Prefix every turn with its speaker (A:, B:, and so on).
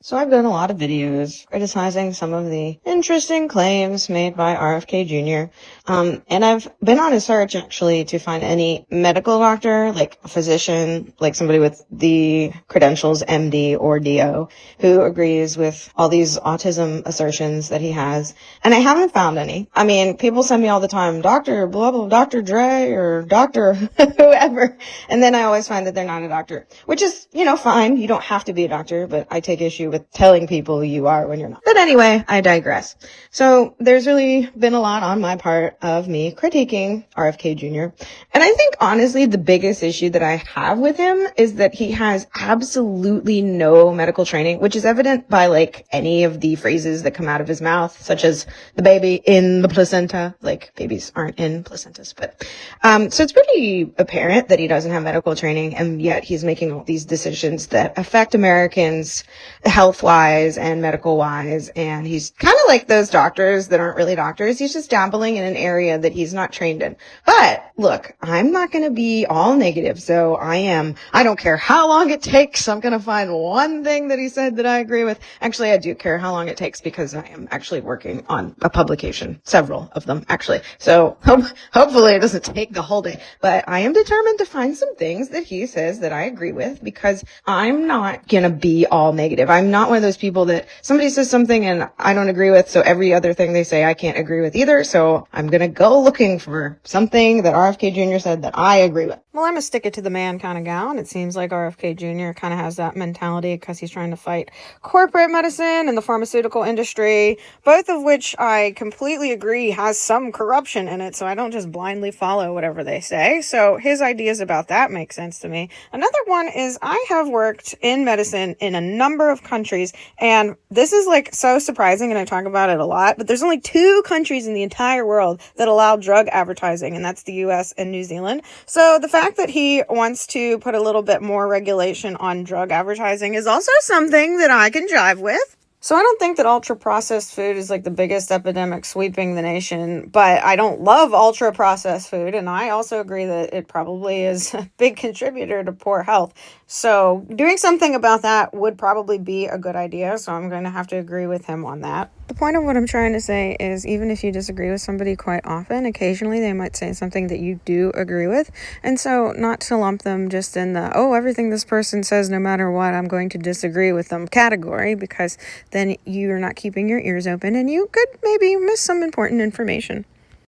A: So I've done a lot of videos criticizing some of the interesting claims made by RFK Jr. And I've been on a search actually to find any medical doctor, like a physician, like somebody with the credentials MD or DO, who agrees with all these autism assertions that he has. And I haven't found any. I mean, people send me all the time, Dr. blah, blah, Dr. Dre or Dr. whoever. And then I always find that they're not a doctor, which is, fine. You don't have to be a doctor, but I take issue with telling people you are when you're not. But anyway, I digress. So there's really been a lot on my part of me critiquing RFK Jr. And I think honestly, the biggest issue that I have with him is that he has absolutely no medical training, which is evident by like any of the phrases that come out of his mouth, such as the baby in the placenta. Like babies aren't in placentas, but, so it's pretty apparent that he doesn't have medical training, and yet he's making all these decisions that affect Americans health-wise and medical-wise, and he's kind of like those doctors that aren't really doctors. He's just dabbling in an area that he's not trained in. But look, I'm not going to be all negative, so I don't care how long it takes. I'm going to find one thing that he said that I agree with. Actually, I do care how long it takes because I am actually working on a publication, several of them actually. So hopefully it doesn't take the whole day, but I am determined to find some things that he says that I agree with, because I'm not going to be all negative. I'm not one of those people that somebody says something and I don't agree with, so every other thing they say I can't agree with either. So I'm going to go looking for something that RFK Jr. said that I agree with. Well, I'm a stick it to the man kind of gal, and it seems like RFK Jr. kind of has that mentality because he's trying to fight corporate medicine and the pharmaceutical industry, both of which I completely agree has some corruption in it, so I don't just blindly follow whatever they say. So his ideas about that make sense to me. Another one is I have worked in medicine in a number of countries, and this is like so surprising, and I talk about it a lot, but there's only 2 countries in the entire world that allow drug advertising, and that's the US and New Zealand. So the fact that he wants to put a little bit more regulation on drug advertising is also something that I can jive with. So I don't think that ultra-processed food is like the biggest epidemic sweeping the nation, but I don't love ultra-processed food, and I also agree that it probably is a big contributor to poor health. So doing something about that would probably be a good idea, so I'm going to have to agree with him on that. The point of what I'm trying to say is even if you disagree with somebody quite often, occasionally they might say something that you do agree with, and so not to lump them just in the, everything this person says, no matter what, I'm going to disagree with them category, because then you're not keeping your ears open and you could maybe miss some important information.